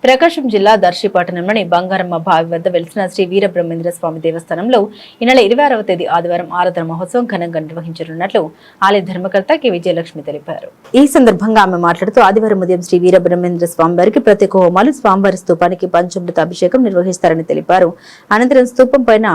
ప్రకాశం జిల్లా దర్శి పట్టణంలోని బంగారమ్మ బావి వద్ద వెలిసిన శ్రీ వీరబ్రహ్మేంద్ర స్వామి దేవస్థానంలో ఈ నెల 26వ తేదీ ఆదివారం ఆరాధన మహోత్సవం ఘనంగా నిర్వహించనున్నట్లు ఆలయ ధర్మకర్త కె విజయలక్ష్మి తెలిపారు. ఈ సందర్భంగా ఆమె మాట్లాడుతూ ఆదివారం ఉదయం శ్రీ వీరబ్రహ్మేంద్ర స్వామి వారికి ప్రత్యేక హోమాలు, స్వామివారి స్తూపానికి పంచామృత అభిషేకం నిర్వహిస్తారని తెలిపారు. అనంతరం స్తూపం పైన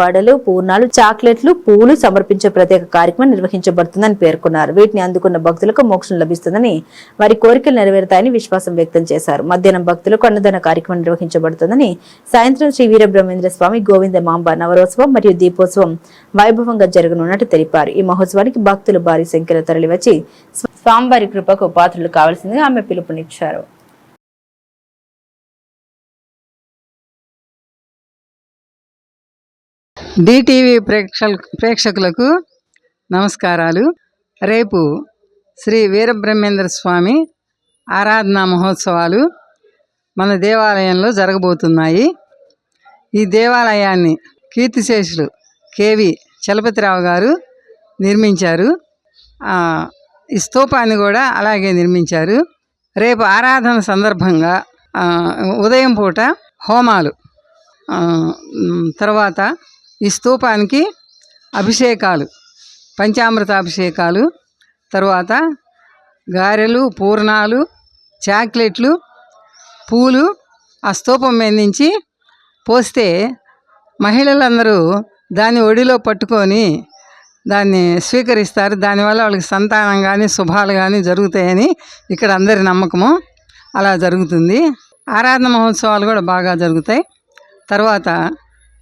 వడలు, పూర్ణాలు, చాక్లెట్లు, పూలు సమర్పించే ప్రత్యేక కార్యక్రమం నిర్వహించబడుతుందని పేర్కొన్నారు. వీటిని అందుకున్న భక్తులకు మోక్షం లభిస్తుందని, వారి కోరికలు నెరవేరుతాయని విశ్వాసం వ్యక్తం చేశారు. మధ్యాహ్నం భక్తులు అన్నదాన కార్యక్రమం నిర్వహించబడుతుందని, సాయంత్రం శ్రీ వీరబ్రహ్మేంద్ర స్వామి గోవింద మాంబ నవరోత్సవం మరియు దీపోత్సవం వైభవంగా జరగనున్నట్టు తెలిపారు. ఈ మహోత్సవానికి భక్తులు భారీ సంఖ్యలో తరలివచ్చి స్వామివారి కృపకు పాత్రలు కావాల్సిందిగా ఆమె పిలుపునిచ్చారు. డిటీవీ ప్రేక్షకులకు నమస్కారాలు. రేపు శ్రీ వీరబ్రహ్మేంద్ర స్వామి ఆరాధనా మహోత్సవాలు మన దేవాలయంలో జరగబోతున్నాయి. ఈ దేవాలయాన్ని కీర్తిశేషులు కేవి చలపతిరావు గారు నిర్మించారు. ఈ స్తూపాన్ని కూడా అలాగే నిర్మించారు. రేపు ఆరాధన సందర్భంగా ఉదయం పూట హోమాలు, తర్వాత ఈ స్తూపానికి అభిషేకాలు, పంచామృత అభిషేకాలు, తర్వాత గారెలు, పూర్ణాలు, చాక్లెట్లు, పూలు ఆ స్తూపం మీద నుంచి పోస్తే మహిళలందరూ దాన్ని ఒడిలో పట్టుకొని దాన్ని స్వీకరిస్తారు. దానివల్ల వాళ్ళకి సంతానం కానీ శుభాలు కానీ జరుగుతాయని ఇక్కడ అందరి నమ్మకము. అలా జరుగుతుంది. ఆరాధన మహోత్సవాలు కూడా బాగా జరుగుతాయి. తర్వాత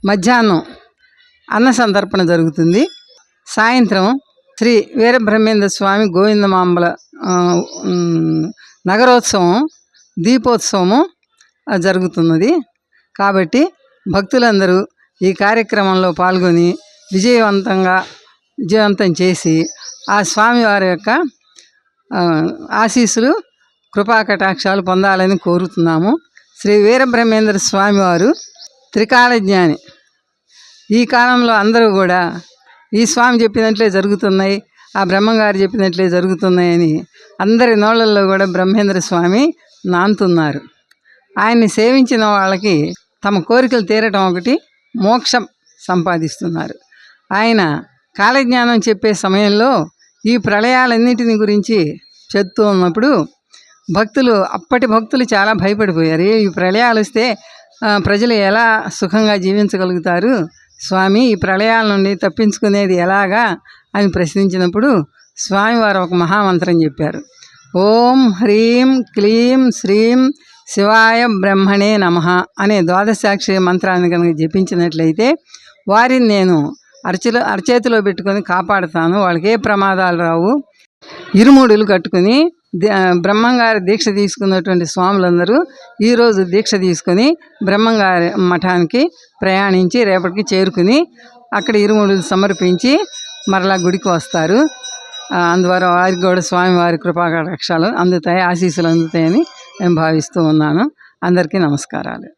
మధ్యాహ్నం అన్న సంతర్పణ జరుగుతుంది. సాయంత్రం శ్రీ వీరబ్రహ్మేంద్ర స్వామి గోవిందమాంబల నగరోత్సవం, దీపోత్సవము జరుగుతున్నది. కాబట్టి భక్తులందరూ ఈ కార్యక్రమంలో పాల్గొని విజయవంతం చేసి ఆ స్వామివారి యొక్క ఆశీస్సులు, కృపాకటాక్షాలు పొందాలని కోరుతున్నాము. శ్రీ వీరబ్రహ్మేంద్ర స్వామివారు త్రికాలజ్ఞాని. ఈ కాలంలో అందరూ కూడా ఈ స్వామి చెప్పినట్లే జరుగుతున్నాయి, ఆ బ్రహ్మంగారు చెప్పినట్లే జరుగుతున్నాయని అందరి నోళ్ళల్లో కూడా బ్రహ్మేంద్ర స్వామి నాంతున్నారు. ఆయన్ని సేవించిన వాళ్ళకి తమ కోరికలు తీరటం ఒకటి, మోక్షం సంపాదిస్తున్నారు. ఆయన కాలజ్ఞానం చెప్పే సమయంలో ఈ ప్రళయాలన్నిటిని గురించి చెప్తూ ఉన్నప్పుడు అప్పటి భక్తులు చాలా భయపడిపోయారు. ఈ ప్రళయాలు వస్తే ప్రజలు ఎలా సుఖంగా జీవించగలుగుతారు స్వామి, ఈ ప్రళయాల నుండి తప్పించుకునేది ఎలాగా అని ప్రశ్నించినప్పుడు స్వామివారు ఒక మహామంత్రం చెప్పారు. ఓం హ్రీం క్లీం శ్రీం శివాయ బ్రహ్మణే నమః అనే ద్వాదశాక్షరి మంత్రాన్ని కనుక జపించినట్లయితే వారిని నేను అరచేతిలో పెట్టుకొని కాపాడుతాను, వాళ్ళకి ఏ ప్రమాదాలు రావు. ఇరుముడులు కట్టుకుని బ్రహ్మంగారి దీక్ష తీసుకున్నటువంటి స్వాములందరూ ఈరోజు దీక్ష తీసుకొని బ్రహ్మంగారి మఠానికి ప్రయాణించి రేపటికి చేరుకుని అక్కడ ఇరుముడులు సమర్పించి మరలా గుడికి వస్తారు. అందువల్ల వారికి కూడా స్వామివారి కృపాకటాక్షాలు అందుతాయి, ఆశీస్సులు అందుతాయని నేను భావిస్తూ ఉన్నాను. అందరికీ నమస్కారాలు.